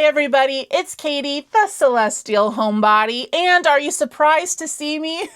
Hey everybody, it's Katie, the Celestial Homebody, and are you surprised to see me?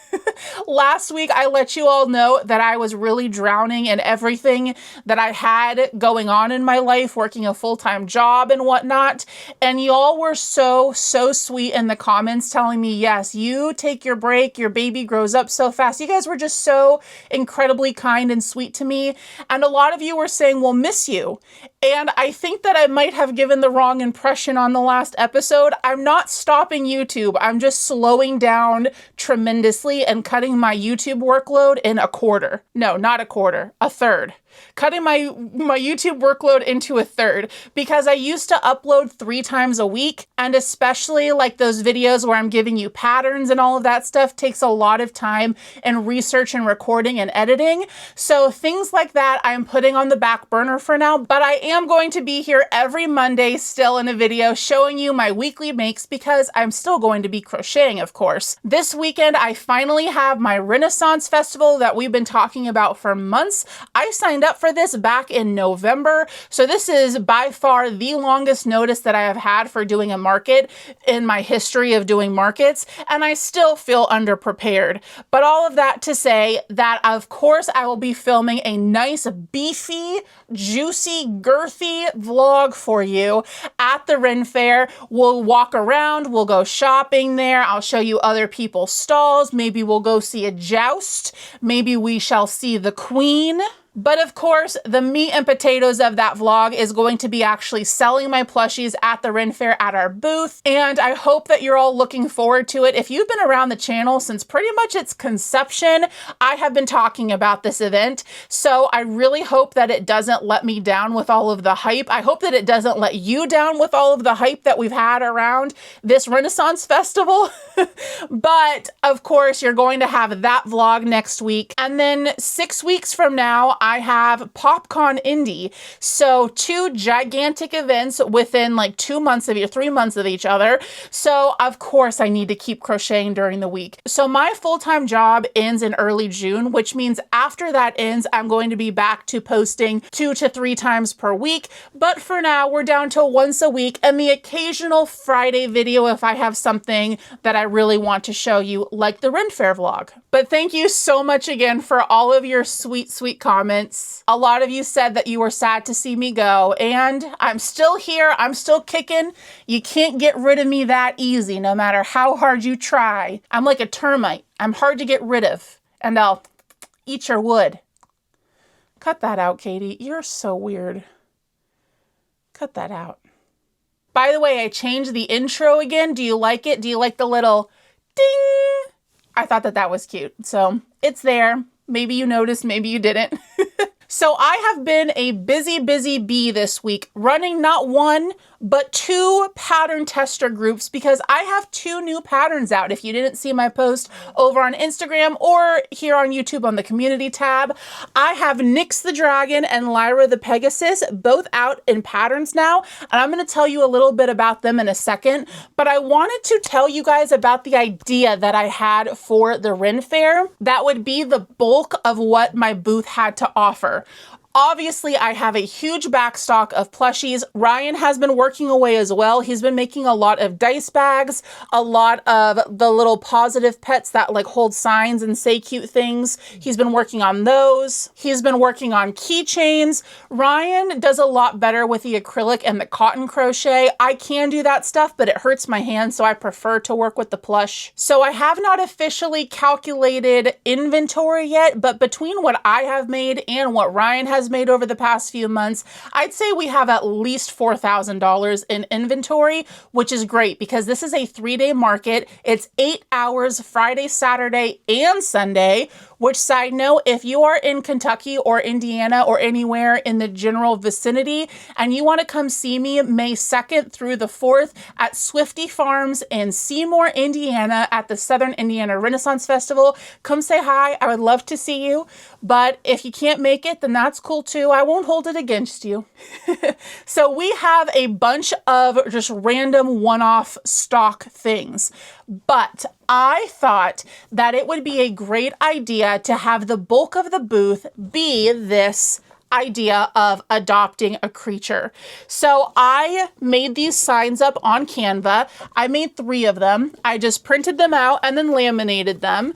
Last week I let you all know that I was really drowning in everything that I had going on in my life, working a full-time job and whatnot, and y'all were so sweet in the comments telling me, yes, you take your break, your baby grows up so fast. You guys were just so incredibly kind and sweet to me, and a lot of you were saying, we'll miss you. And I think that I might have given the wrong impression on the last episode. I'm not stopping YouTube. I'm just slowing down tremendously and cutting my YouTube workload in a quarter. No, not a quarter, a third. Cutting my YouTube workload into a third because I used to upload 3 times a week, and especially like those videos where I'm giving you patterns and all of that stuff takes a lot of time and research and recording and editing. So things like that I'm putting on the back burner for now, but I am going to be here every Monday still in a video showing you my weekly makes because I'm still going to be crocheting, of course. This weekend I finally have my Renaissance Festival that we've been talking about for months. I signed up for this back in November, so this is by far the longest notice that I have had for doing a market in my history of doing markets, and I still feel underprepared. But all of that to say that, of course, I will be filming a nice, beefy, juicy, girthy vlog for you at the Ren Fair. We'll walk around, we'll go shopping there, I'll show you other people's stalls, maybe we'll go see a joust, maybe we shall see the Queen. But of course, the meat and potatoes of that vlog is going to be actually selling my plushies at the Ren Fair at our booth, and I hope that you're all looking forward to it. If you've been around the channel since pretty much its conception, I have been talking about this event, so I really hope that it doesn't let me down with all of the hype. I hope that it doesn't let you down with all of the hype that we've had around this Renaissance Festival. But of course, you're going to have that vlog next week, and then 6 weeks from now, I have PopCon Indie. So 2 gigantic events within like 2 months of 3 months of each other. So of course I need to keep crocheting during the week. So my full-time job ends in early June, which means after that ends, I'm going to be back to posting 2 to 3 times per week. But for now, we're down to once a week and the occasional Friday video if I have something that I really want to show you, like the Ren Fair vlog. But thank you so much again for all of your sweet comments. A lot of you said that you were sad to see me go, and I'm still here. I'm still kicking. You can't get rid of me that easy, no matter how hard you try. I'm like a termite. I'm hard to get rid of, and I'll eat your wood. Cut that out, Katie. You're so weird. Cut that out. By the way, I changed the intro again. Do you like it? Do you like the little ding? I thought that was cute. So it's there. Maybe you noticed, maybe you didn't. So I have been a busy bee this week, running not 1, but 2 pattern tester groups because I have 2 new patterns out. If you didn't see my post over on Instagram or here on YouTube on the community tab, I have Nyx the Dragon and Lyra the Pegasus both out in patterns now, and I'm going to tell you a little bit about them in a second, but I wanted to tell you guys about the idea that I had for the Ren Fair that would be the bulk of what my booth had to offer. Obviously, I have a huge backstock of plushies. Ryan has been working away as well. He's been making a lot of dice bags, a lot of the little positive pets that like hold signs and say cute things. He's been working on those. He's been working on keychains. Ryan does a lot better with the acrylic and the cotton crochet. I can do that stuff, but it hurts my hands, so I prefer to work with the plush. So I have not officially calculated inventory yet, but between what I have made and what Ryan has made over the past few months, I'd say we have at least $4,000 in inventory, which is great because this is a 3-day market. It's 8 hours Friday, Saturday, and Sunday, which, side note, if you are in Kentucky or Indiana or anywhere in the general vicinity and you want to come see me May 2nd through the 4th at Swifty Farms in Seymour, Indiana at the Southern Indiana Renaissance Festival, come say hi. I would love to see you. But if you can't make it, then that's cool too. I won't hold it against you. So we have a bunch of just random one-off stock things. But I thought that it would be a great idea to have the bulk of the booth be this idea of adopting a creature. So I made these signs up on Canva. I made 3 of them. I just printed them out and then laminated them.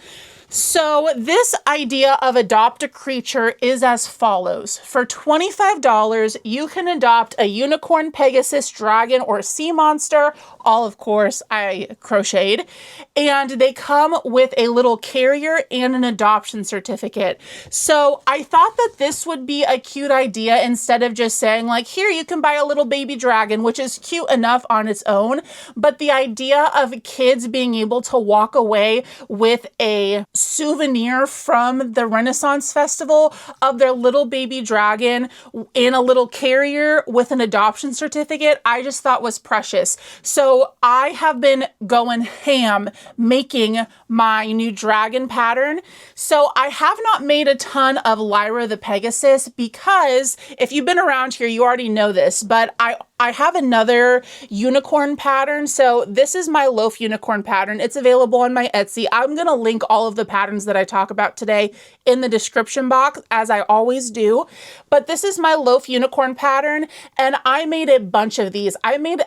So this idea of adopt a creature is as follows. For $25, you can adopt a unicorn, pegasus, dragon, or sea monster. All, of course, I crocheted. And they come with a little carrier and an adoption certificate. So I thought that this would be a cute idea instead of just saying like, here, you can buy a little baby dragon, which is cute enough on its own. But the idea of kids being able to walk away with a souvenir from the Renaissance Festival of their little baby dragon in a little carrier with an adoption certificate, I just thought was precious. So I have been going ham making my new dragon pattern. So I have not made a ton of Lyra the Pegasus because if you've been around here, you already know this, but I have another unicorn pattern. So this is my loaf unicorn pattern. It's available on my Etsy. I'm going to link all of the patterns that I talk about today in the description box, as I always do. But this is my loaf unicorn pattern, and I made a bunch of these. I made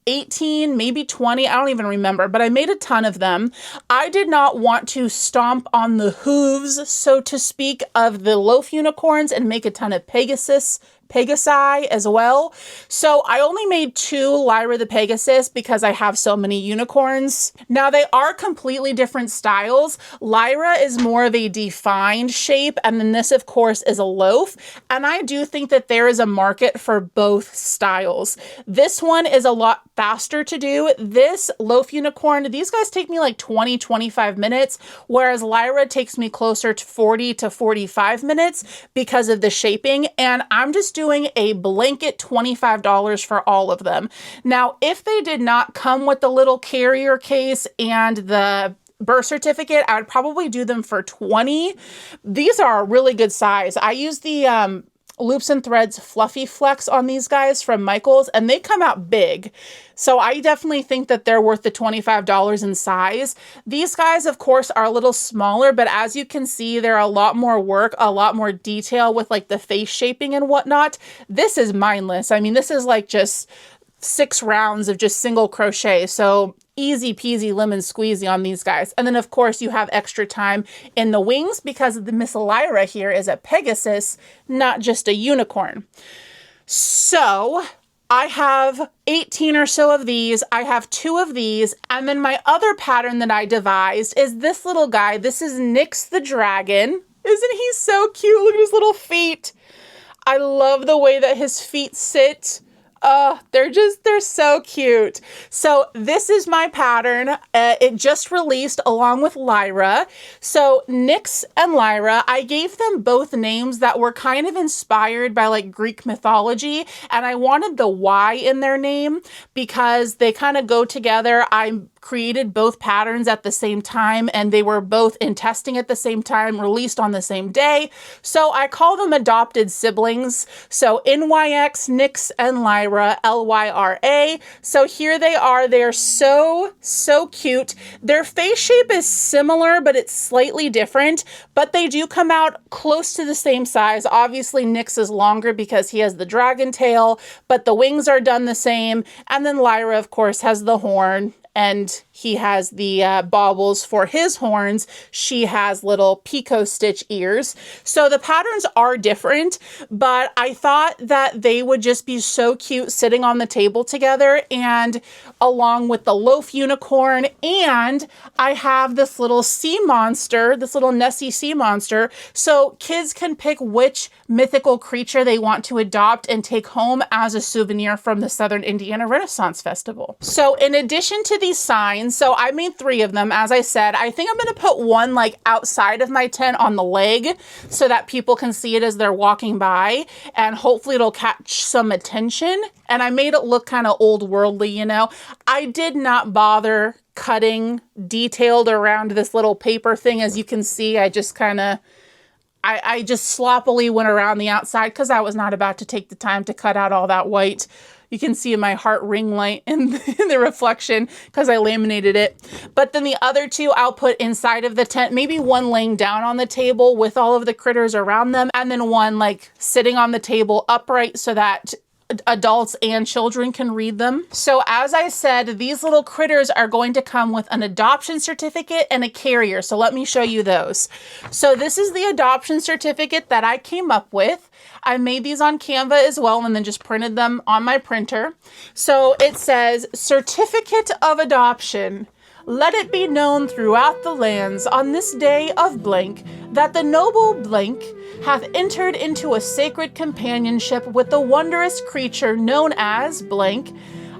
18, maybe 20, I don't even remember, but I made a ton of them. I did not want to stomp on the hooves, so to speak, of the loaf unicorns and make a ton of Pegasi as well. So I only made 2 Lyra the Pegasus because I have so many unicorns. Now they are completely different styles. Lyra is more of a defined shape, and then this of course is a loaf. And I do think that there is a market for both styles. This one is a lot faster to do. This loaf unicorn, these guys take me like 20-25 minutes, whereas Lyra takes me closer to 40 to 45 minutes because of the shaping. And I'm just doing a blanket $25 for all of them. Now, if they did not come with the little carrier case and the birth certificate, I would probably do them for $20. These are a really good size. I use the Loops and Threads Fluffy Flex on these guys from Michaels, and they come out big. So I definitely think that they're worth the $25 in size. These guys, of course, are a little smaller, but as you can see, they're a lot more work, a lot more detail with like the face shaping and whatnot. This is mindless. I mean, this is like just 6 rounds of just single crochet. So easy peasy lemon squeezy on these guys. And then of course you have extra time in the wings because the Miss Lyra here is a Pegasus, not just a unicorn. So I have 18 or so of these. I have 2 of these. And then my other pattern that I devised is this little guy. This is Nyx the Dragon. Isn't he so cute? Look at his little feet. I love the way that his feet sit. They're so cute. So this is my pattern. It just released along with Lyra. So Nyx and Lyra, I gave them both names that were kind of inspired by like Greek mythology. And I wanted the Y in their name because they kind of go together. I created both patterns at the same time, and they were both in testing at the same time, released on the same day. So I call them adopted siblings. So NYX, Nyx and Lyra, LYRA. So here they are. They're so cute. Their face shape is similar, but it's slightly different, but they do come out close to the same size. Obviously, Nyx is longer because he has the dragon tail, but the wings are done the same. And then Lyra, of course, has the horn, and he has the baubles for his horns. She has little picot stitch ears. So the patterns are different, but I thought that they would just be so cute sitting on the table together, and along with the loaf unicorn. And I have this little sea monster, this little Nessie sea monster. So kids can pick which mythical creature they want to adopt and take home as a souvenir from the Southern Indiana Renaissance Festival. So in addition to these signs, so I made 3 of them. As I said, I think I'm going to put one like outside of my tent on the leg so that people can see it as they're walking by, and hopefully it'll catch some attention. And I made it look kind of old worldly, you know. I did not bother cutting detailed around this little paper thing. As you can see, I just kind of I just sloppily went around the outside because I was not about to take the time to cut out all that white You can see my heart ring light in the reflection because I laminated it. But then the other two I'll put inside of the tent, maybe one laying down on the table with all of the critters around them, and then one like sitting on the table upright so that adults and children can read them. So as I said, these little critters are going to come with an adoption certificate and a carrier. So let me show you those. So this is the adoption certificate that I came up with. I made these on Canva as well and then just printed them on my printer. So it says, Certificate of Adoption. Let it be known throughout the lands on this day of blank that the noble blank hath entered into a sacred companionship with the wondrous creature known as blank,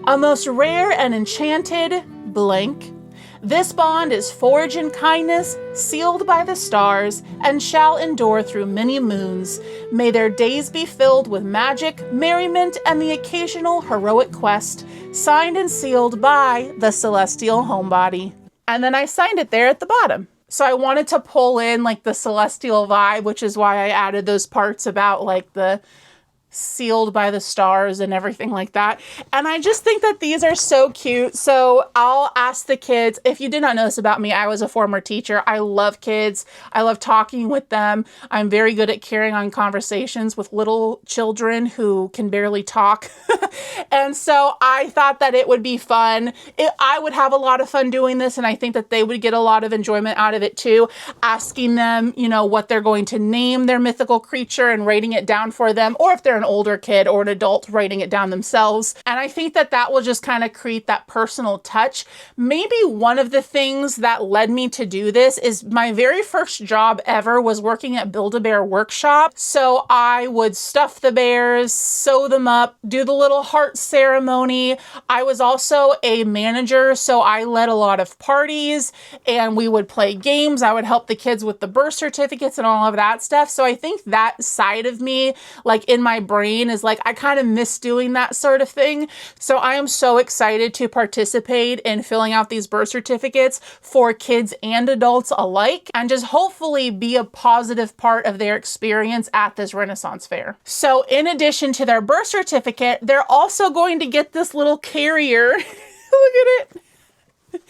a most rare and enchanted blank. This bond is forged in kindness, sealed by the stars, and shall endure through many moons. May their days be filled with magic, merriment, and the occasional heroic quest, signed and sealed by the Celestial Homebody. And then I signed it there at the bottom. So I wanted to pull in like the celestial vibe, which is why I added those parts about like the sealed by the stars and everything like that. And I just think that these are so cute. So I'll ask the kids, if you did not know this about me, I was a former teacher. I love kids. I love talking with them. I'm very good at carrying on conversations with little children who can barely talk. And so I thought that it would be fun. I would have a lot of fun doing this, and I think that they would get a lot of enjoyment out of it too. Asking them, you know, what they're going to name their mythical creature and writing it down for them, or if they're an older kid or an adult, writing it down themselves. And I think that that will just kind of create that personal touch. Maybe one of the things that led me to do this is my very first job ever was working at Build-A-Bear Workshop. So I would stuff the bears, sew them up, do the little heart ceremony. I was also a manager, so I led a lot of parties and we would play games. I would help the kids with the birth certificates and all of that stuff. So I think that side of me, like in my brain, is like, I kind of miss doing that sort of thing. So I am so excited to participate in filling out these birth certificates for kids and adults alike, and just hopefully be a positive part of their experience at this Renaissance fair. So in addition to their birth certificate, they're also going to get this little carrier. Look at it.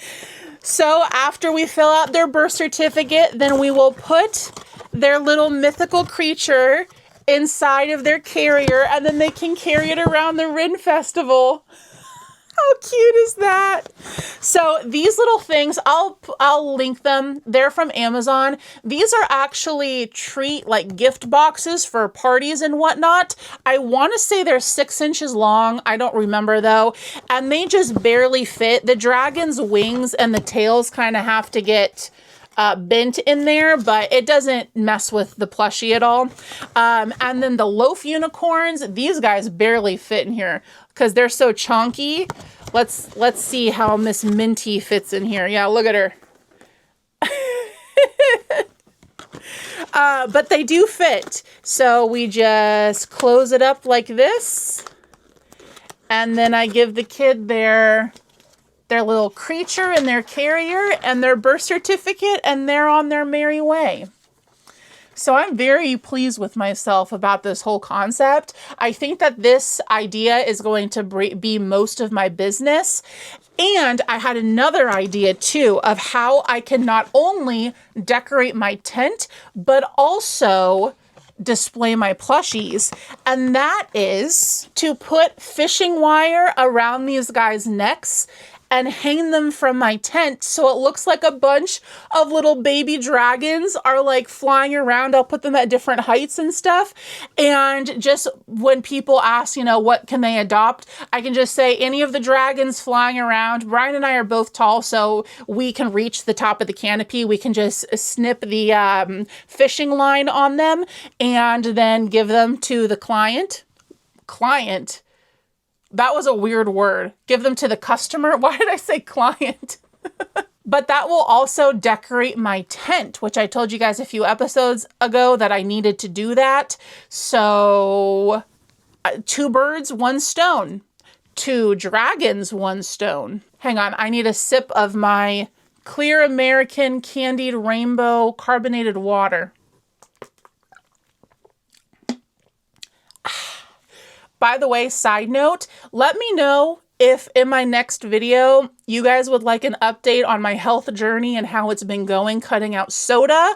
So after we fill out their birth certificate, then we will put their little mythical creature inside of their carrier, and then they can carry it around the Ren Festival. How cute is that? So these little things, I'll link them. They're from Amazon. These are actually treat like gift boxes for parties and whatnot. I want to say they're 6 inches long. I don't remember though. And they just barely fit. The dragon's wings and the tails kind of have to get bent in there, but it doesn't mess with the plushie at all. And then the loaf unicorns, these guys barely fit in here because they're so chunky. Let's see how Miss Minty fits in here. Yeah, look at her. But they do fit. So we just close it up like this. And then I give the kid their little creature and their carrier and their birth certificate, and they're on their merry way. So I'm very pleased with myself about this whole concept. I think that this idea is going to be most of my business. And I had another idea too of how I can not only decorate my tent, but also display my plushies. And that is to put fishing wire around these guys' necks and hang them from my tent so it looks like a bunch of little baby dragons are like flying around. I'll put them at different heights and stuff. And just when people ask, you know, what can they adopt? I can just say any of the dragons flying around. Brian and I are both tall, so we can reach the top of the canopy. We can just snip the fishing line on them and then give them to the client. That was a weird word. Give them to the customer. Why did I say client? But that will also decorate my tent, which I told you guys a few episodes ago that I needed to do that. So 2 birds, 1 stone. 2 dragons, 1 stone. Hang on, I need a sip of my Clear American Candied Rainbow Carbonated Water. By the way, side note, let me know if in my next video you guys would like an update on my health journey and how it's been going cutting out soda.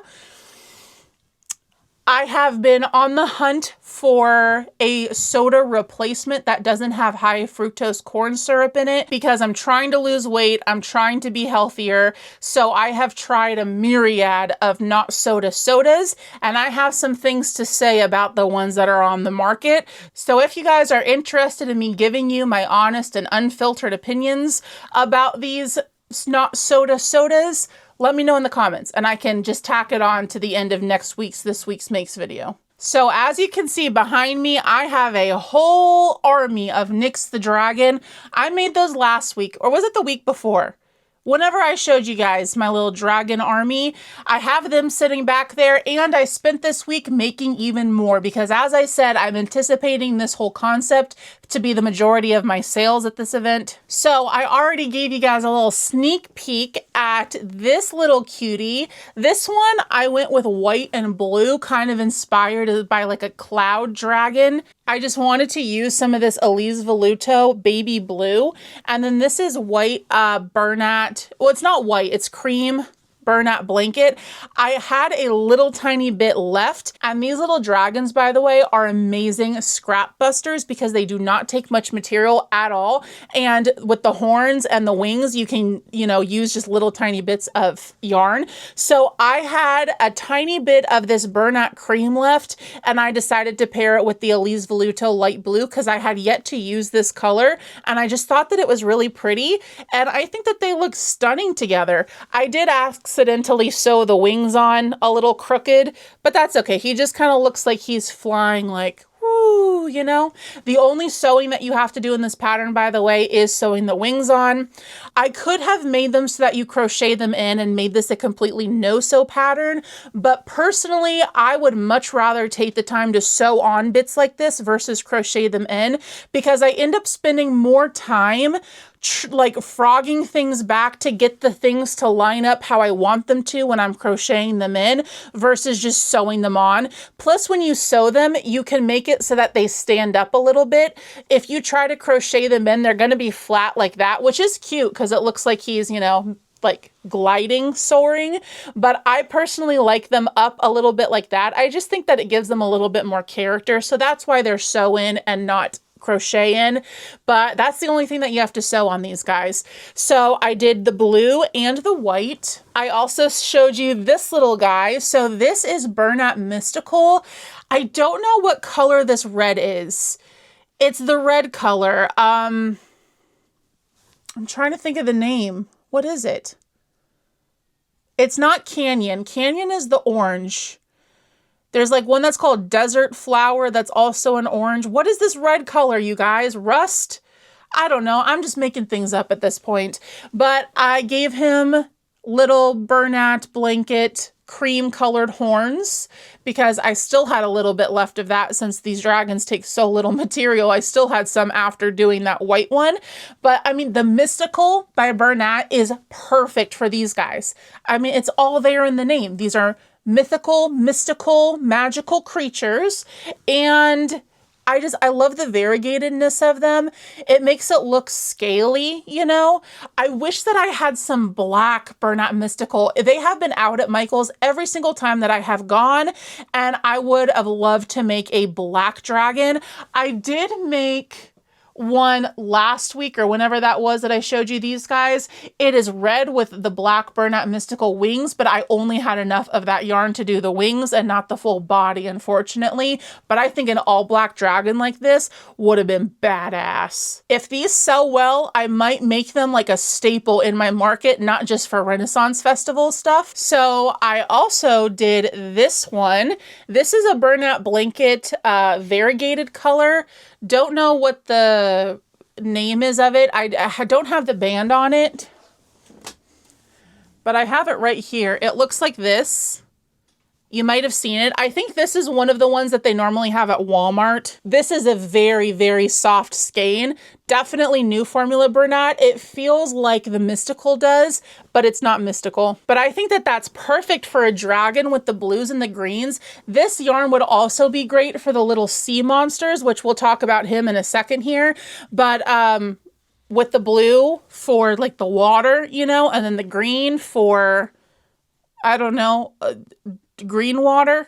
I have been on the hunt for a soda replacement that doesn't have high fructose corn syrup in it because I'm trying to lose weight. I'm trying to be healthier. So I have tried a myriad of not soda sodas, and I have some things to say about the ones that are on the market. So if you guys are interested in me giving you my honest and unfiltered opinions about these not soda sodas, let me know in the comments and I can just tack it on to the end of this week's makes video. So as you can see behind me, I have a whole army of Nyx the Dragon. I made those last week, or was it the week before? Whenever I showed you guys my little dragon army, I have them sitting back there, and I spent this week making even more because, as I said, I'm anticipating this whole concept to be the majority of my sales at this event. So I already gave you guys a little sneak peek at this little cutie. This one, I went with white and blue, kind of inspired by like a cloud dragon. I just wanted to use some of this Elise Voluto baby blue. And then this is white burnout. Well, it's not white, it's cream burnout blanket. I had a little tiny bit left, and these little dragons, by the way, are amazing scrap busters because they do not take much material at all. And with the horns and the wings, you can, use just little tiny bits of yarn. So I had a tiny bit of this burnout cream left, and I decided to pair it with the Elise Voluto light blue because I had yet to use this color, and I just thought that it was really pretty, and I think that they look stunning together. I did accidentally sew the wings on a little crooked, but that's okay. He just kind of looks like he's flying like, woo, The only sewing that you have to do in this pattern, by the way, is sewing the wings on. I could have made them so that you crochet them in and made this a completely no-sew pattern, but personally, I would much rather take the time to sew on bits like this versus crochet them in because I end up spending more time like frogging things back to get the things to line up how I want them to when I'm crocheting them in versus just sewing them on. Plus, when you sew them, you can make it so that they stand up a little bit. If you try to crochet them in, they're going to be flat like that, which is cute because it looks like he's, like gliding, soaring, but I personally like them up a little bit like that. I just think that it gives them a little bit more character. So that's why they're sew in and not crochet in, but that's the only thing that you have to sew on these guys. So I did the blue and the white. I also showed you this little guy. So this is Burnout Mystical. I don't know what color this red is. It's the red color. I'm trying to think of the name. What is it? It's not Canyon. Canyon is the orange. There's like one that's called Desert Flower that's also an orange. What is this red color, you guys? Rust? I don't know. I'm just making things up at this point. But I gave him little burnout blanket cream colored horns because I still had a little bit left of that since these dragons take so little material. I still had some after doing that white one. But I mean, the Mystical by Bernat is perfect for these guys. I mean, it's all there in the name. These are mythical, mystical, magical creatures, and I love the variegatedness of them. It makes it look scaly, I wish that I had some black Burnout Mystical. They have been out at Michael's every single time that I have gone, and I would have loved to make a black dragon. I did make one last week or whenever that was that I showed you these guys. It is red with the black Burnout Mystical wings, but I only had enough of that yarn to do the wings and not the full body, unfortunately. But I think an all black dragon like this would have been badass. If these sell well, I might make them like a staple in my market, not just for Renaissance Festival stuff. So I also did this one. This is a Burnout blanket variegated color. Don't know what the name is of it. I don't have the band on it, but I have it right here. It looks like this. You might have seen it. I think this is one of the ones that they normally have at Walmart. This is a very, very soft skein. Definitely new formula Bernat. It feels like the Mystical does, but it's not Mystical. But I think that that's perfect for a dragon with the blues and the greens. This yarn would also be great for the little sea monsters, which we'll talk about him in a second here. But with the blue for like the water, you know, and then the green for, I don't know, green water.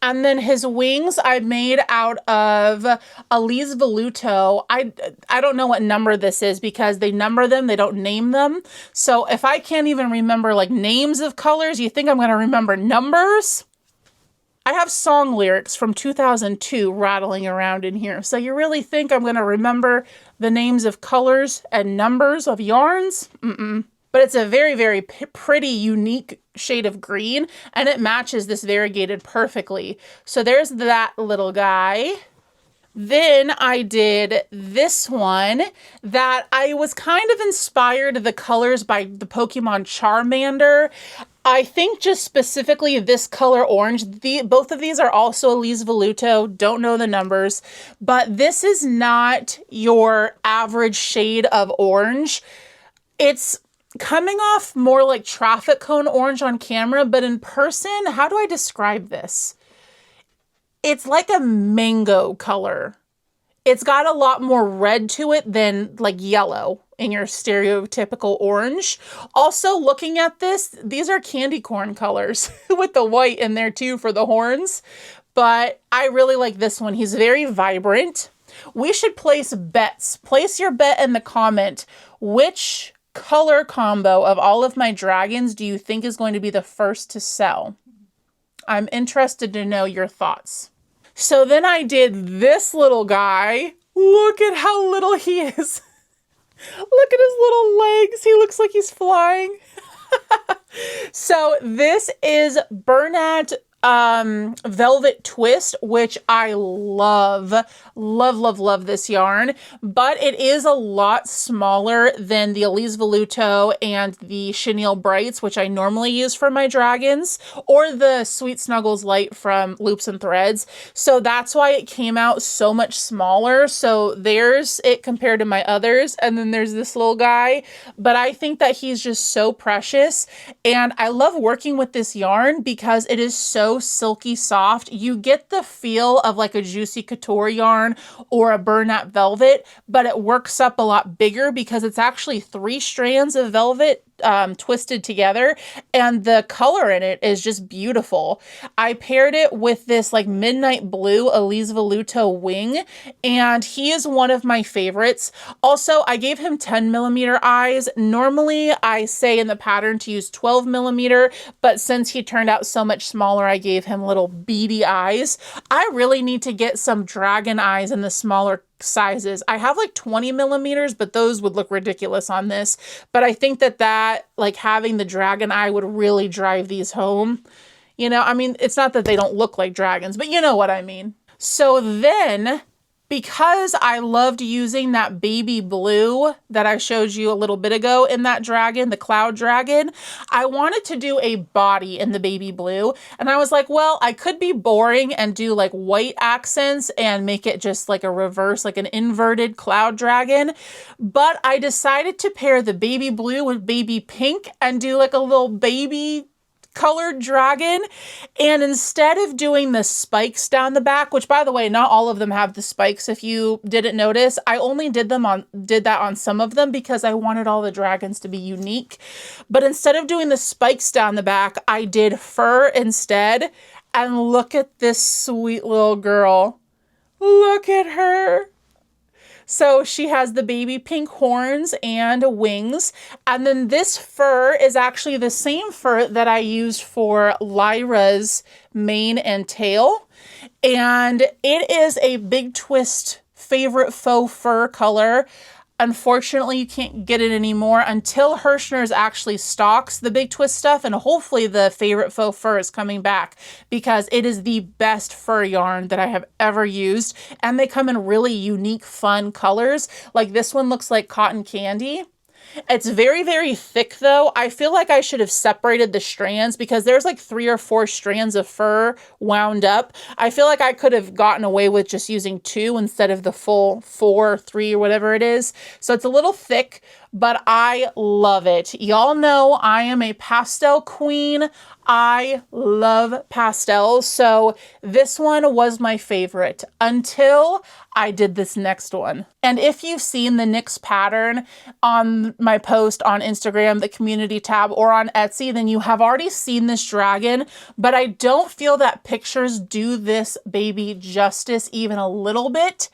And then his wings I made out of Elise Voluto. I don't know what number this is because they number them, they don't name them. So if I can't even remember like names of colors, you think I'm going to remember numbers? I have song lyrics from 2002 rattling around in here. So you really think I'm going to remember the names of colors and numbers of yarns? Mm-mm. But it's a very, very pretty, unique shade of green, and it matches this variegated perfectly. So there's that little guy. Then I did this one that I was kind of inspired the colors by the Pokemon Charmander. I think just specifically this color orange, both of these are also Elise Voluto, don't know the numbers, but this is not your average shade of orange. It's coming off more like traffic cone orange on camera, but in person, how do I describe this? It's like a mango color. It's got a lot more red to it than like yellow in your stereotypical orange. Also, looking at this, these are candy corn colors with the white in there too for the horns. But I really like this one. He's very vibrant. We should place bets. Place your bet in the comment. Which color combo of all of my dragons do you think is going to be the first to sell? I'm interested to know your thoughts. So then I did this little guy. Look at how little he is. Look at his little legs. He looks like he's flying. So this is Bernat Velvet Twist, which I love this yarn, but it is a lot smaller than the Elise Voluto and the Chenille Brights, which I normally use for my dragons, or the Sweet Snuggles Light from Loops and Threads. So that's why it came out so much smaller. So there's it compared to my others. And then there's this little guy, but I think that he's just so precious. And I love working with this yarn because it is so silky soft. You get the feel of like a Juicy Couture yarn or a Bernat Velvet, but it works up a lot bigger because it's actually 3 strands of velvet twisted together, and the color in it is just beautiful. I paired it with this like midnight blue Elise Voluto wing, and he is one of my favorites. Also, I gave him 10mm eyes. Normally I say in the pattern to use 12mm, but since he turned out so much smaller, I gave him little beady eyes. I really need to get some dragon eyes in the smaller sizes. I have like 20mm, but those would look ridiculous on this. But I think that like having the dragon eye would really drive these home. You know, I mean, it's not that they don't look like dragons, but you know what I mean. So then, because I loved using that baby blue that I showed you a little bit ago in that dragon, the cloud dragon, I wanted to do a body in the baby blue. And I was like, well, I could be boring and do like white accents and make it just like a reverse, like an inverted cloud dragon. But I decided to pair the baby blue with baby pink and do like a little baby colored dragon. And instead of doing the spikes down the back, which by the way, not all of them have the spikes if you didn't notice, I only did that on some of them because I wanted all the dragons to be unique. But instead of doing the spikes down the back, I did fur instead. And look at this sweet little girl. Look at her. So she has the baby pink horns and wings. And then this fur is actually the same fur that I used for Lyra's mane and tail. And it is a Big Twist favorite faux fur color. Unfortunately, you can't get it anymore until Hirschner's actually stocks the Big Twist stuff, and hopefully the favorite faux fur is coming back because it is the best fur yarn that I have ever used, and they come in really unique, fun colors. Like this one looks like cotton candy, It's very, very thick though. I feel like I should have separated the strands because there's like 3 or 4 strands of fur wound up. I feel like I could have gotten away with just using 2 instead of the full 4 or 3 or whatever it is. So it's a little thick, but I love it. Y'all know I am a pastel queen. I love pastels. So this one was my favorite until I did this next one. And if you've seen the NYX pattern on my post on Instagram, the community tab, or on Etsy, then you have already seen this dragon, but I don't feel that pictures do this baby justice even a little bit.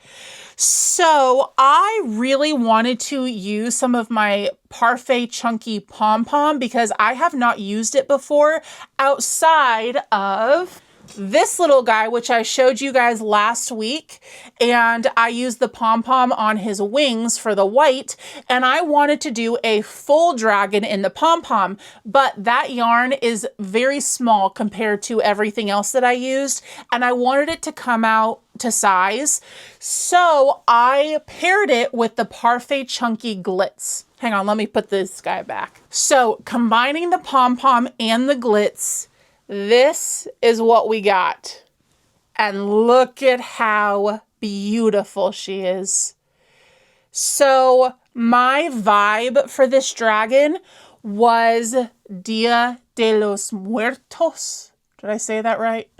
So I really wanted to use some of my Parfait Chunky Pom-Pom because I have not used it before outside of this little guy, which I showed you guys last week, and I used the pom-pom on his wings for the white, and I wanted to do a full dragon in the pom-pom, but that yarn is very small compared to everything else that I used, and I wanted it to come out to size, so I paired it with the Parfait Chunky Glitz. Hang on, let me put this guy back. So combining the pom-pom and the glitz, this is what we got. And look at how beautiful she is. So my vibe for this dragon was Dia de los Muertos. Did I say that right?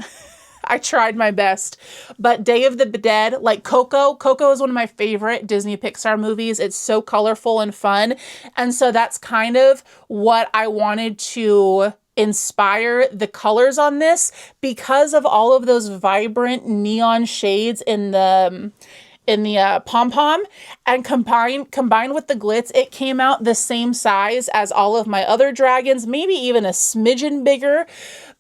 I tried my best. But Day of the Dead, like Coco. Coco is one of my favorite Disney Pixar movies. It's so colorful and fun. And so that's kind of what I wanted to inspire the colors on this because of all of those vibrant neon shades in the pom-pom, and combined with the glitz, it came out the same size as all of my other dragons, maybe even a smidgen bigger,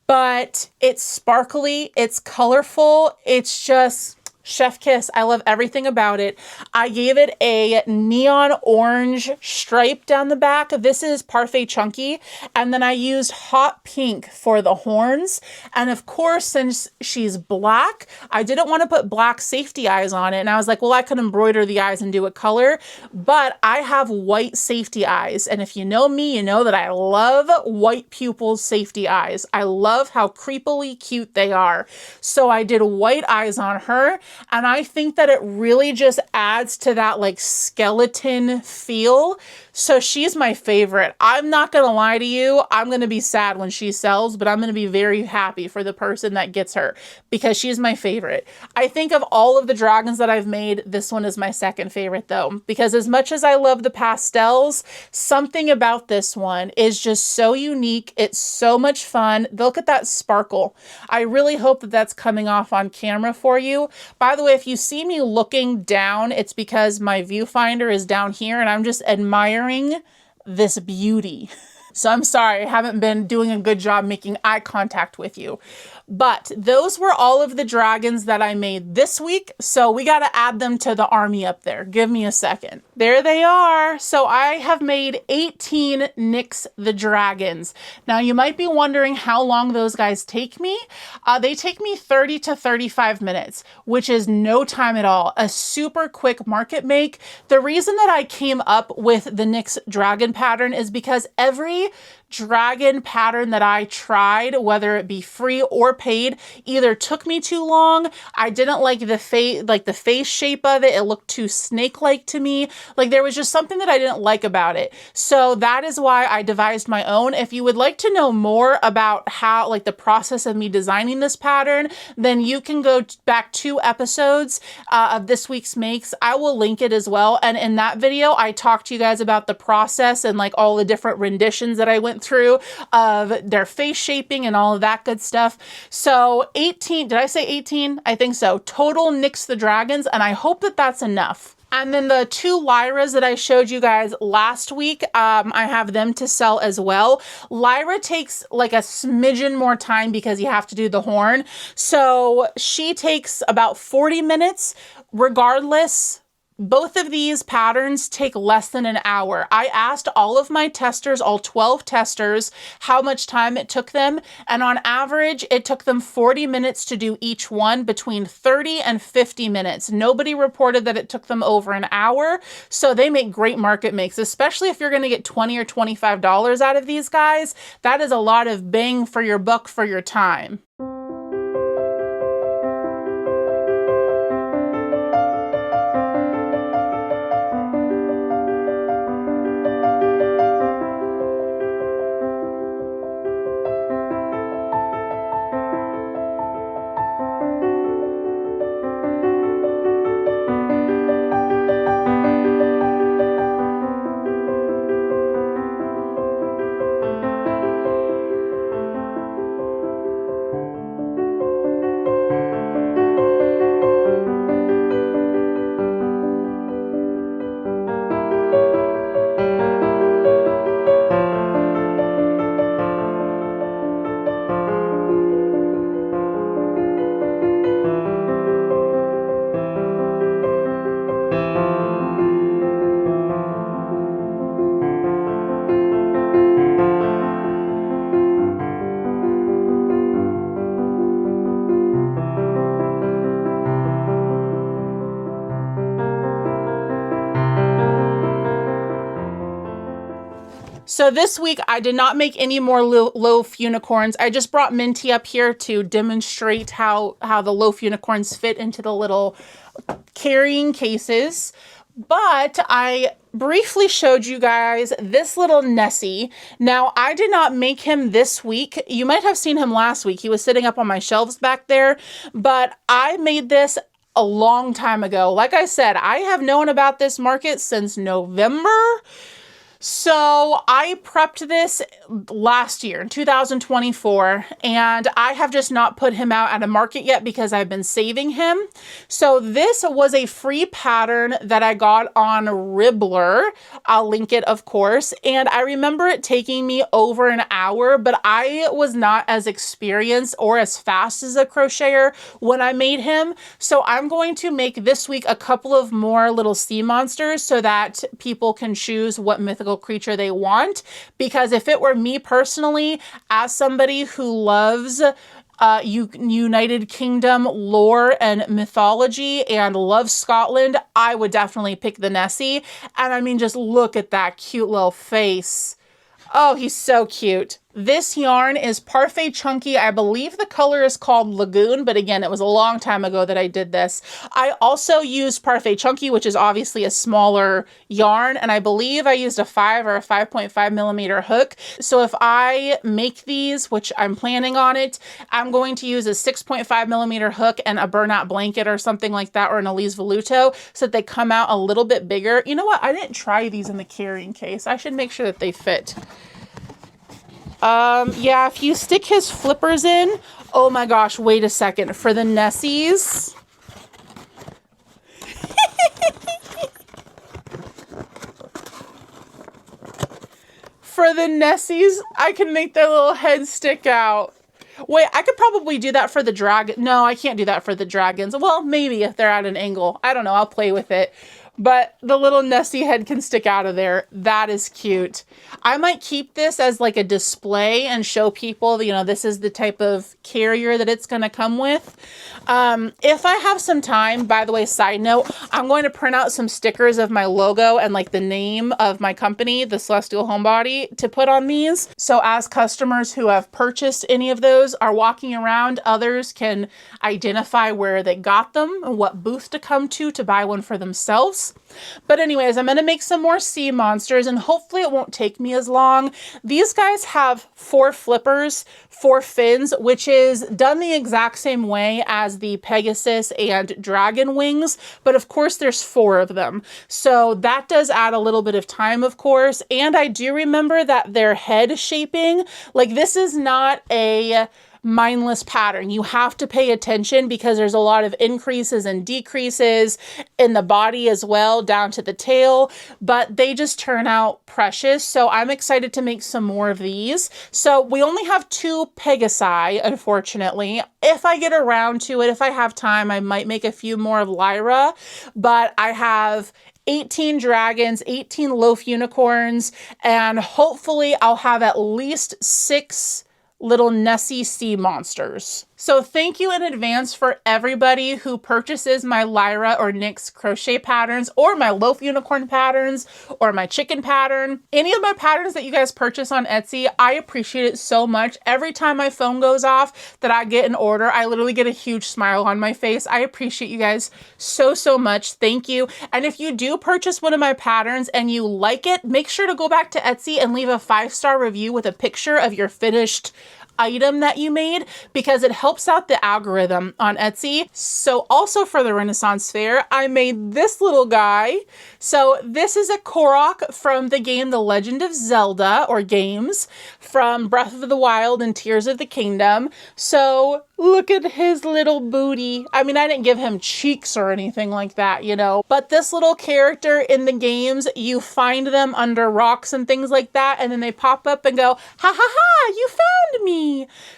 but it's sparkly, it's colorful, it's just chef kiss. I love everything about it. I gave it a neon orange stripe down the back. This is Parfait Chunky. And then I used hot pink for the horns. And of course, since she's black, I didn't want to put black safety eyes on it. And I was like, well, I could embroider the eyes and do a color, but I have white safety eyes. And if you know me, you know that I love white pupils safety eyes. I love how creepily cute they are. So I did white eyes on her. And I think that it really just adds to that like skeleton feel. So she's my favorite. I'm not going to lie to you. I'm going to be sad when she sells, but I'm going to be very happy for the person that gets her because she's my favorite. I think of all of the dragons that I've made, this one is my second favorite though, because as much as I love the pastels, something about this one is just so unique. It's so much fun. Look at that sparkle. I really hope that that's coming off on camera for you. By the way, if you see me looking down, it's because my viewfinder is down here and I'm just admiring this beauty. So I'm sorry, I haven't been doing a good job making eye contact with you. But those were all of the dragons that I made this week. So we got to add them to the army up there. Give me a second. There they are. So I have made 18 NYX the Dragons. Now you might be wondering how long those guys take me. They take me 30 to 35 minutes, which is no time at all. A super quick market make. The reason that I came up with the NYX dragon pattern is because every dragon pattern that I tried, whether it be free or paid, either took me too long. I didn't like the face shape of it. It looked too snake-like to me. Like there was just something that I didn't like about it. So that is why I devised my own. If you would like to know more about how, like the process of me designing this pattern, then you can go back 2 episodes of this week's makes. I will link it as well. And in that video, I talked to you guys about the process and like all the different renditions that I went through of their face shaping and all of that good stuff. So 18, did I say 18? I think so. Total NYX the Dragons, and I hope that that's enough. And then the 2 Lyras that I showed you guys last week, I have them to sell as well. Lyra takes like a smidgen more time because you have to do the horn. So she takes about 40 minutes. Regardless, Both of these patterns take less than an hour. I asked all of my testers, all 12 testers, how much time it took them. And on average, it took them 40 minutes to do each one, between 30 and 50 minutes. Nobody reported that it took them over an hour. So they make great market makes, especially if you're going to get $20 or $25 out of these guys. That is a lot of bang for your buck for your time. So this week, I did not make any more loaf unicorns. I just brought Minty up here to demonstrate how the loaf unicorns fit into the little carrying cases. But I briefly showed you guys this little Nessie. Now, I did not make him this week. You might have seen him last week. He was sitting up on my shelves back there. But I made this a long time ago. Like I said, I have known about this market since November. So I prepped this last year in 2024, and I have just not put him out at a market yet because I've been saving him. So this was a free pattern that I got on Ribbler. I'll link it, of course. And I remember it taking me over an hour, but I was not as experienced or as fast as a crocheter when I made him. So I'm going to make this week a couple of more little sea monsters so that people can choose what mythical creature they want. Because if it were me personally, as somebody who loves United Kingdom lore and mythology and loves Scotland, I would definitely pick the Nessie. And I mean, just look at that cute little face. Oh, he's so cute. This yarn is Parfait Chunky. I believe the color is called Lagoon, but again, it was a long time ago that I did this. I also used Parfait Chunky, which is obviously a smaller yarn, and I believe I used a 5 or a 5.5 millimeter hook. So if I make these, which I'm planning on it, I'm going to use a 6.5 millimeter hook and a burnout blanket or something like that, or an Elise Voluto, so that they come out a little bit bigger. You know what? I didn't try these in the carrying case. I should make sure that they fit. Yeah, if you stick his flippers in, oh my gosh, wait a second. For the Nessies, I can make their little heads stick out. Wait, I could probably do that for the dragon. No, I can't do that for the dragons. Well, maybe if they're at an angle. I don't know. I'll play with it. But the little Nessie head can stick out of there. That is cute. I might keep this as like a display and show people, you know, this is the type of carrier that it's going to come with. If I have some time, by the way, side note, I'm going to print out some stickers of my logo and like the name of my company, the Celestial Homebody, to put on these. So as customers who have purchased any of those are walking around, others can identify where they got them and what booth to come to buy one for themselves. But anyways, I'm going to make some more sea monsters, and hopefully it won't take me as long. These guys have 4 flippers, 4 fins, which is done the exact same way as the Pegasus and Dragon Wings, but of course there's 4 of them. So that does add a little bit of time, of course. And I do remember that their head shaping, like this is not a mindless pattern. You have to pay attention because there's a lot of increases and decreases in the body as well, down to the tail, but they just turn out precious. So I'm excited to make some more of these. So we only have 2 Pegasi, unfortunately. If I get around to it, if I have time, I might make a few more of Lyra, but I have 18 dragons, 18 loaf unicorns, and hopefully I'll have at least 6 little Nessie sea monsters. So thank you in advance for everybody who purchases my Lyra or Nyx crochet patterns, or my loaf unicorn patterns, or my chicken pattern. Any of my patterns that you guys purchase on Etsy, I appreciate it so much. Every time my phone goes off that I get an order, I literally get a huge smile on my face. I appreciate you guys so, so much. Thank you. And if you do purchase one of my patterns and you like it, make sure to go back to Etsy and leave a 5-star review with a picture of your finished item that you made, because it helps out the algorithm on Etsy. So also for the Renaissance Fair, I made this little guy. So this is a Korok from the game The Legend of Zelda, or games, from Breath of the Wild and Tears of the Kingdom. So look at his little booty. I mean, I didn't give him cheeks or anything like that, you know, but this little character in the games, you find them under rocks and things like that, and then they pop up and go, ha ha ha, you found me.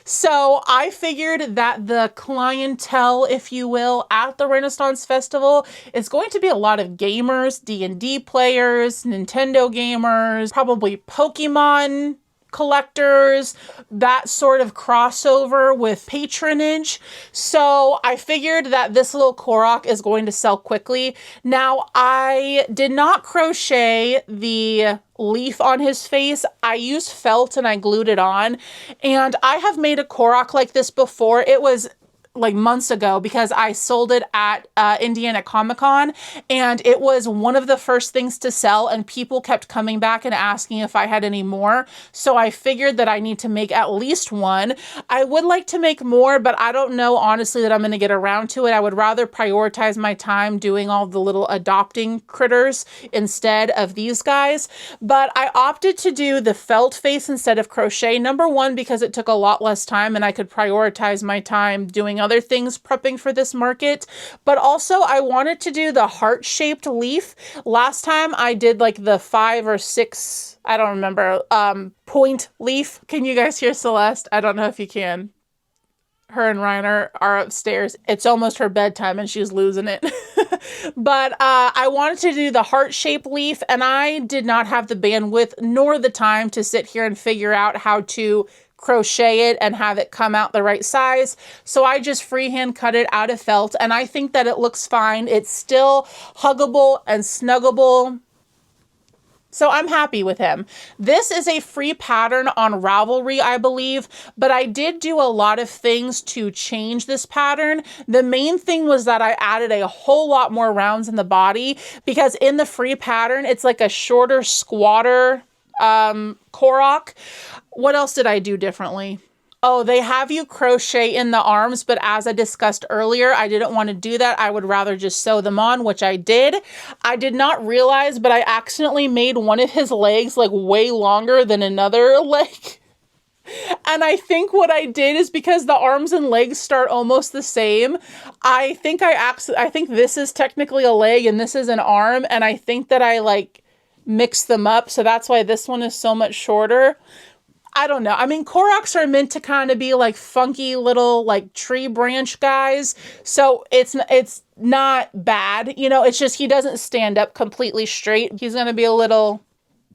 So I figured that the clientele, if you will, at the Renaissance Festival is going to be a lot of gamers, D&D players, Nintendo gamers, probably Pokemon collectors, that sort of crossover with patronage. So I figured that this little Korok is going to sell quickly. Now, I did not crochet the leaf on his face. I used felt and I glued it on. And I have made a Korok like this before. It was like months ago because I sold it at Indiana Comic-Con, and it was one of the first things to sell, and people kept coming back and asking if I had any more. So I figured that I need to make at least one. I would like to make more, but I don't know honestly that I'm going to get around to it. I would rather prioritize my time doing all the little adopting critters instead of these guys. But I opted to do the felt face instead of crochet. Number one, because it took a lot less time and I could prioritize my time doing other things prepping for this market. But also I wanted to do the heart-shaped leaf. Last time I did like the 5 or 6, I don't remember, point leaf. Can you guys hear Celeste? I don't know if you can. Her and Reiner are upstairs. It's almost her bedtime and she's losing it. But I wanted to do the heart-shaped leaf, and I did not have the bandwidth nor the time to sit here and figure out how to crochet it and have it come out the right size. So I just freehand cut it out of felt, and I think that it looks fine. It's still huggable and snuggable. So I'm happy with him. This is a free pattern on Ravelry, I believe, but I did do a lot of things to change this pattern. The main thing was that I added a whole lot more rounds in the body, because in the free pattern, it's like a shorter, squatter Korok. What else did I do differently? Oh, they have you crochet in the arms, but as I discussed earlier, I didn't want to do that. I would rather just sew them on, which I did. I did not realize, but I accidentally made one of his legs like way longer than another leg. And I think what I did is, because the arms and legs start almost the same, I think this is technically a leg and this is an arm, and I think that I like mixed them up, so that's why this one is so much shorter. I don't know. I mean, Koroks are meant to kind of be like funky little like tree branch guys, so it's not bad, you know. It's just he doesn't stand up completely straight. He's gonna be a little,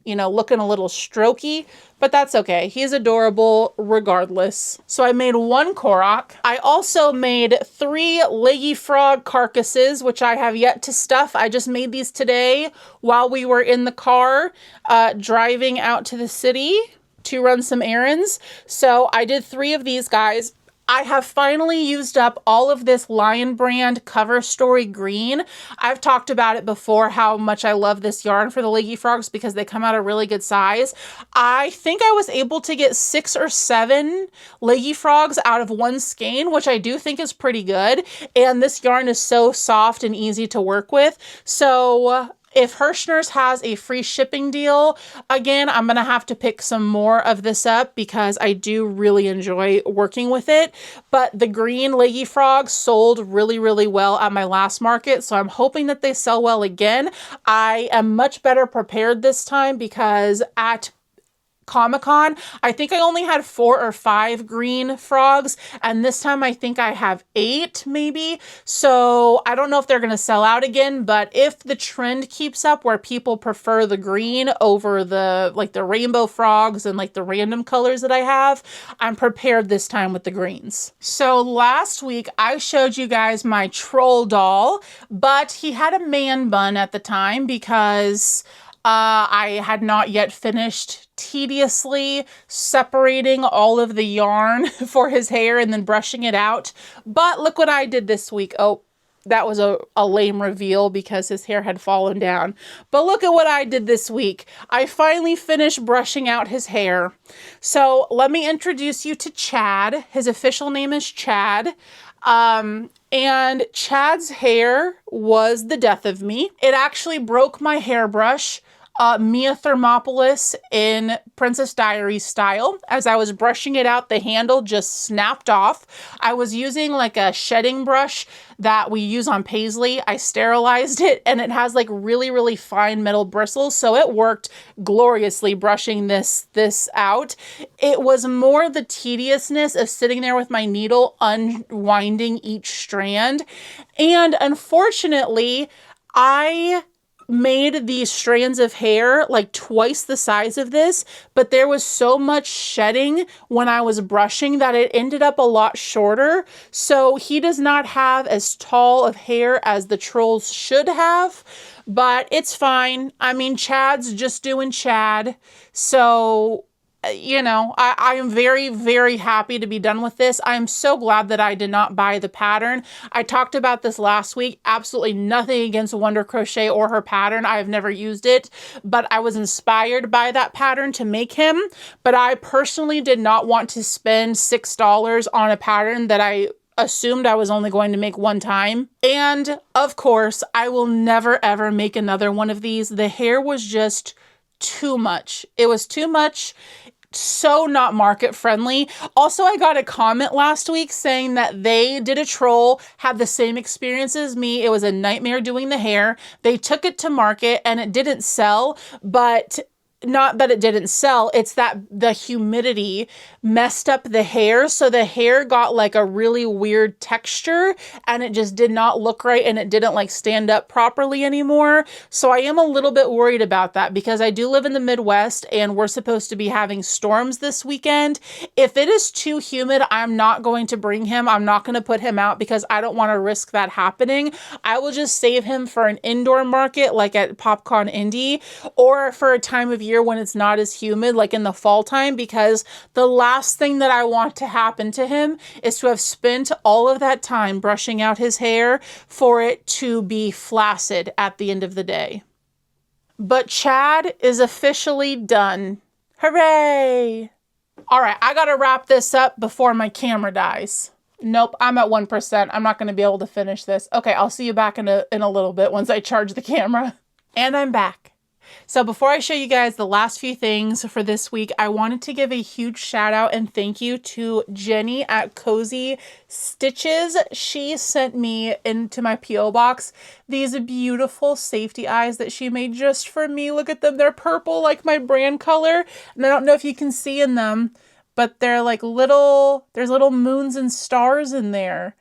you know, looking a little strokey, but that's okay. He's adorable regardless. So I made one Korok. I also made 3 Leggy frog carcasses, which I have yet to stuff. I just made these today while we were in the car driving out to the city to run some errands. So I did 3 of these guys. I have finally used up all of this Lion Brand Cover Story green. I've talked about it before, how much I love this yarn for the Leggy frogs because they come out a really good size. I think I was able to get 6 or 7 Leggy frogs out of one skein, which I do think is pretty good. And this yarn is so soft and easy to work with. So If Hirschner's has a free shipping deal, again, I'm going to have to pick some more of this up because I do really enjoy working with it. But the green Leggy frogs sold really, really well at my last market, so I'm hoping that they sell well again. I am much better prepared this time because at Comic-Con, I think I only had 4 or 5 green frogs, and this time I think I have 8 maybe. So I don't know if they're going to sell out again, but if the trend keeps up where people prefer the green over the rainbow frogs and like the random colors that I have, I'm prepared this time with the greens. So last week I showed you guys my troll doll, but he had a man bun at the time because I had not yet finished tediously separating all of the yarn for his hair and then brushing it out. But look what I did this week. Oh, that was a lame reveal because his hair had fallen down. But look at what I did this week. I finally finished brushing out his hair. So let me introduce you to Chad. His official name is Chad. And Chad's hair was the death of me. It actually broke my hairbrush. Mia Thermopolis in Princess Diaries style. As I was brushing it out, the handle just snapped off. I was using like a shedding brush that we use on Paisley. I sterilized it and it has like really, really fine metal bristles. So it worked gloriously brushing this out. It was more the tediousness of sitting there with my needle unwinding each strand. And unfortunately, I made these strands of hair like twice the size of this, but there was so much shedding when I was brushing that it ended up a lot shorter. So he does not have as tall of hair as the trolls should have, but it's fine. I mean, Chad's just doing Chad. So you know, I am very, very happy to be done with this. I am so glad that I did not buy the pattern. I talked about this last week. Absolutely nothing against Wonder Crochet or her pattern. I have never used it, but I was inspired by that pattern to make him. But I personally did not want to spend $6 on a pattern that I assumed I was only going to make one time. And of course, I will never, ever make another one of these. The hair was just too much. It was too much. So not market friendly. Also, I got a comment last week saying that they did a troll, had the same experience as me. It was a nightmare doing the hair. They took it to market and it didn't sell, but not that it didn't sell, it's that the humidity messed up the hair. So the hair got like a really weird texture and it just did not look right and it didn't like stand up properly anymore. So I am a little bit worried about that because I do live in the Midwest and we're supposed to be having storms this weekend. If it is too humid, I'm not going to bring him. I'm not going to put him out because I don't want to risk that happening. I will just save him for an indoor market like at PopCon Indy or for a time of year when it's not as humid, like in the fall time, because the last thing that I want to happen to him is to have spent all of that time brushing out his hair for it to be flaccid at the end of the day. But Chad is officially done. Hooray! All right, I gotta wrap this up before my camera dies. Nope, I'm at 1%. I'm not gonna be able to finish this. Okay, I'll see you back in a little bit once I charge the camera. And I'm back. So before I show you guys the last few things for this week, I wanted to give a huge shout out and thank you to Jenny at Cozy Stitches. She sent me into my P.O. box these beautiful safety eyes that she made just for me. Look at them. They're purple like my brand color. And I don't know if you can see in them, but they're like there's little moons and stars in there.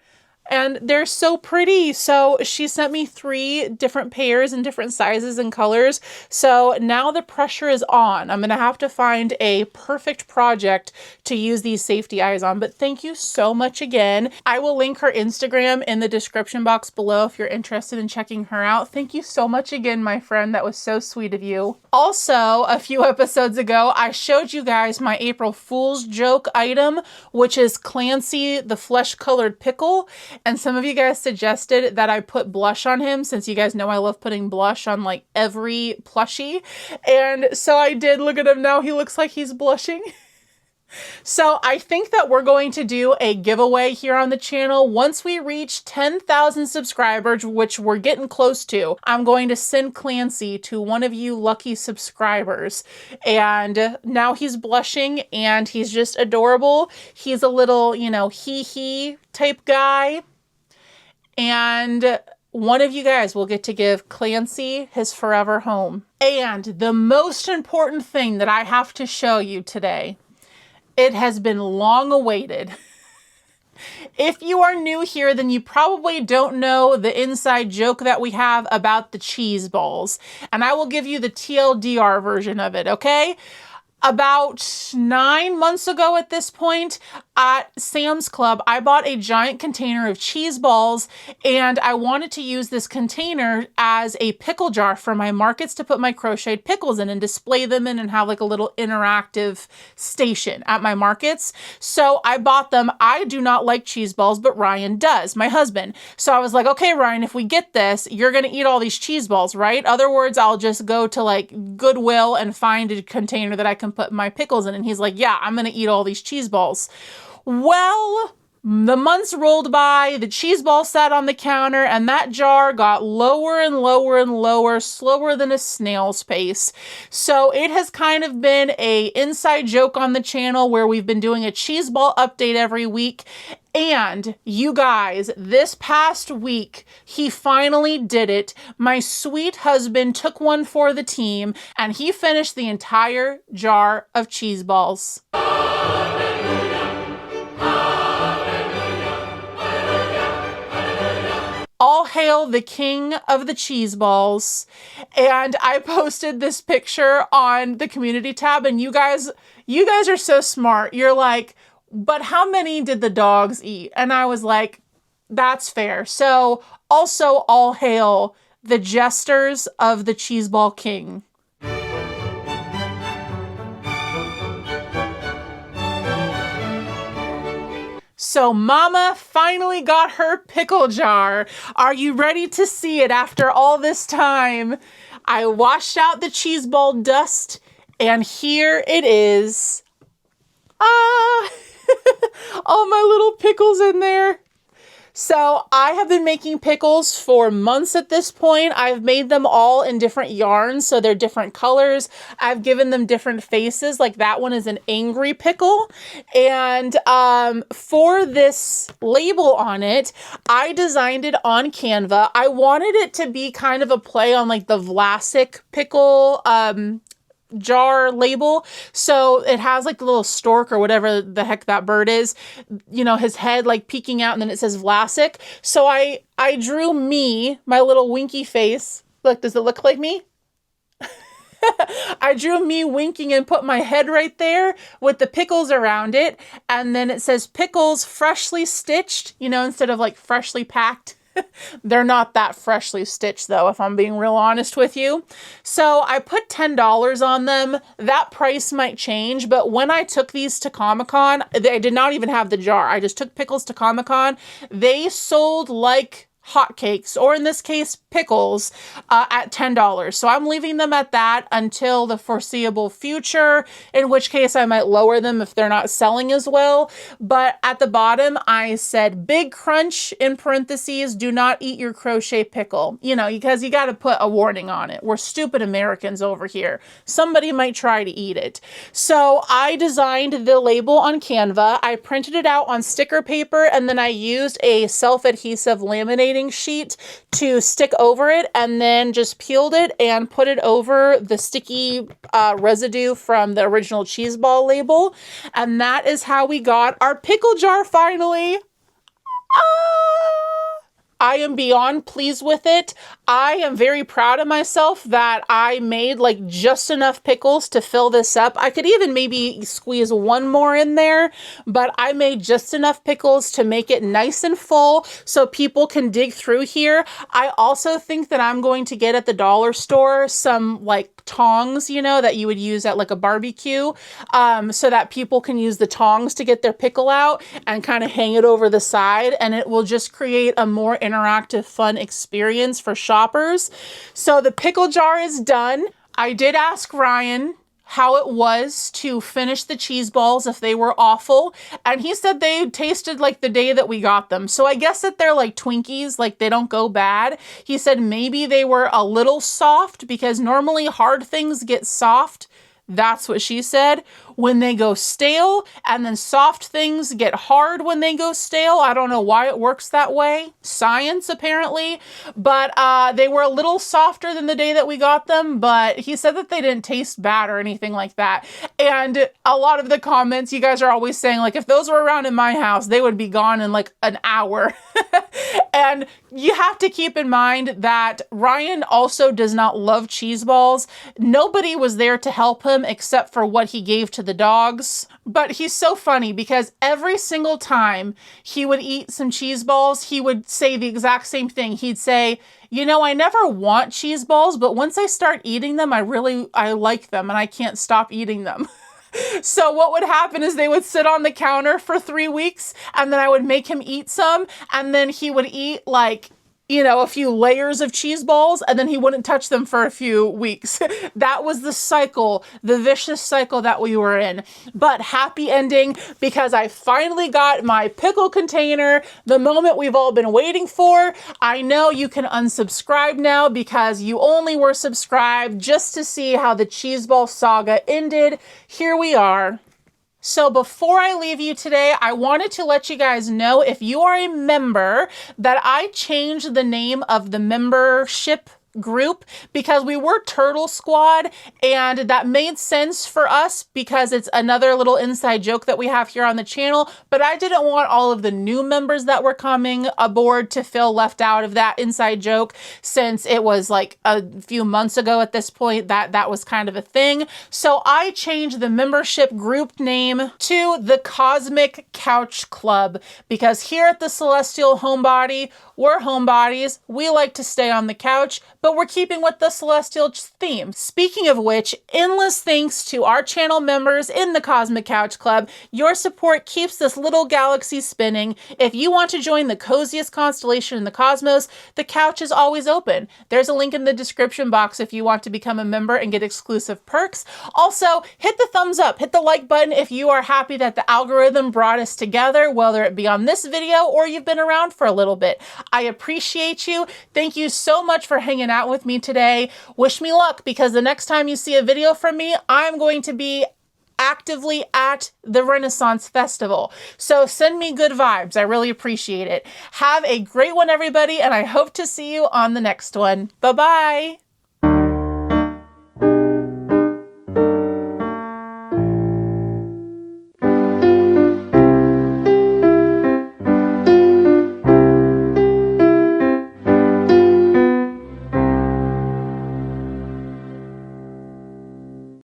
And they're so pretty. So she sent me 3 different pairs in different sizes and colors. So now the pressure is on. I'm going to have to find a perfect project to use these safety eyes on. But thank you so much again. I will link her Instagram in the description box below if you're interested in checking her out. Thank you so much again, my friend. That was so sweet of you. Also, a few episodes ago, I showed you guys my April Fool's joke item, which is Clancy the flesh-colored pickle. And some of you guys suggested that I put blush on him since you guys know I love putting blush on like every plushie. And so I did. Look at him now. He looks like he's blushing. So I think that we're going to do a giveaway here on the channel. Once we reach 10,000 subscribers, which we're getting close to, I'm going to send Clancy to one of you lucky subscribers. And now he's blushing and he's just adorable. He's a little, you know, hee type guy. And one of you guys will get to give Clancy his forever home. And the most important thing that I have to show you today, it has been long awaited. If you are new here, then you probably don't know the inside joke that we have about the cheese balls. And I will give you the TLDR version of it, okay? About 9 months ago at this point, at Sam's Club, I bought a giant container of cheese balls, and I wanted to use this container as a pickle jar for my markets to put my crocheted pickles in and display them in and have like a little interactive station at my markets. So I bought them. I do not like cheese balls, but Ryan does, my husband. So I was like, okay, Ryan, if we get this, you're going to eat all these cheese balls, right? Other words, I'll just go to like Goodwill and find a container that I can put my pickles in. And he's like, yeah, I'm going to eat all these cheese balls. Well, the months rolled by, the cheese ball sat on the counter, and that jar got lower and lower and lower, slower than a snail's pace. So it has kind of been a inside joke on the channel where we've been doing a cheese ball update every week. And you guys, this past week, he finally did it. My sweet husband took one for the team, and he finished the entire jar of cheese balls. All hail the king of the cheese balls. And I posted this picture on the community tab, and you guys are so smart. You're like, but how many did the dogs eat? And I was like, that's fair. So also all hail the jesters of the cheese ball king. So Mama finally got her pickle jar. Are you ready to see it after all this time? I washed out the cheese ball dust, and here it is. All my little pickles in there. So I have been making pickles for months at this point. I've made them all in different yarns, so they're different colors. I've given them different faces, like that one is an angry pickle. And for this label on it, I designed it on Canva. I wanted it to be kind of a play on like the Vlasic pickle jar label. So it has like the little stork or whatever the heck that bird is, you know, his head like peeking out, and then it says Vlasic. So I drew me, my little winky face. Look, does it look like me? I drew me winking and put my head right there with the pickles around it. And then it says pickles freshly stitched, you know, instead of like freshly packed. They're not that freshly stitched though, if I'm being real honest with you. So I put $10 on them. That price might change, but when I took these to Comic-Con, I did not even have the jar. I just took pickles to Comic-Con. They sold like hotcakes, or in this case, pickles, at $10. So I'm leaving them at that until the foreseeable future, in which case I might lower them if they're not selling as well. But at the bottom, I said, big crunch in parentheses, do not eat your crochet pickle. You know, because you got to put a warning on it. We're stupid Americans over here. Somebody might try to eat it. So I designed the label on Canva. I printed it out on sticker paper, and then I used a self-adhesive laminating sheet to stick over it, and then just peeled it and put it over the sticky residue from the original cheese ball label. And that is how we got our pickle jar finally. I am beyond pleased with it. I am very proud of myself that I made like just enough pickles to fill this up. I could even maybe squeeze one more in there, but I made just enough pickles to make it nice and full so people can dig through here. I also think that I'm going to get at the dollar store some like tongs, you know, that you would use at like a barbecue, so that people can use the tongs to get their pickle out and kind of hang it over the side, and it will just create a more interactive, fun experience for shoppers. So the pickle jar is done. I did ask Ryan how it was to finish the cheese balls if they were awful. And he said they tasted like the day that we got them. So I guess that they're like Twinkies, like they don't go bad. He said maybe they were a little soft because normally hard things get soft. That's what she said. When they go stale, and then soft things get hard when they go stale. I don't know why it works that way. Science, apparently. But they were a little softer than the day that we got them, but he said that they didn't taste bad or anything like that. And a lot of the comments, you guys are always saying, like, if those were around in my house, they would be gone in like an hour. And you have to keep in mind that Ryan also does not love cheese balls. Nobody was there to help him except for what he gave to the dogs. But he's so funny because every single time he would eat some cheese balls, he would say the exact same thing. He'd say, you know, I never want cheese balls, but once I start eating them, I like them and I can't stop eating them. So what would happen is they would sit on the counter for 3 weeks and then I would make him eat some and then he would eat like, you know, a few layers of cheese balls and then he wouldn't touch them for a few weeks. That was the cycle, the vicious cycle that we were in. But happy ending because I finally got my pickle container, the moment we've all been waiting for. I know you can unsubscribe now because you only were subscribed just to see how the cheese ball saga ended. Here we are. So before I leave you today, I wanted to let you guys know, if you are a member, that I changed the name of the membership group because we were Turtle Squad and that made sense for us because it's another little inside joke that we have here on the channel, but I didn't want all of the new members that were coming aboard to feel left out of that inside joke since it was like a few months ago at this point that was kind of a thing. So I changed the membership group name to the Cosmic Couch Club because here at the Celestial Homebody, we're homebodies. We like to stay on the couch, but we're keeping with the Celestial theme. Speaking of which, endless thanks to our channel members in the Cosmic Couch Club. Your support keeps this little galaxy spinning. If you want to join the coziest constellation in the cosmos, the couch is always open. There's a link in the description box if you want to become a member and get exclusive perks. Also, hit the thumbs up, hit the like button if you are happy that the algorithm brought us together, whether it be on this video or you've been around for a little bit. I appreciate you. Thank you so much for hanging out with me today. Wish me luck because the next time you see a video from me, I'm going to be actively at the Renaissance Festival. So send me good vibes. I really appreciate it. Have a great one, everybody, and I hope to see you on the next one. Bye-bye.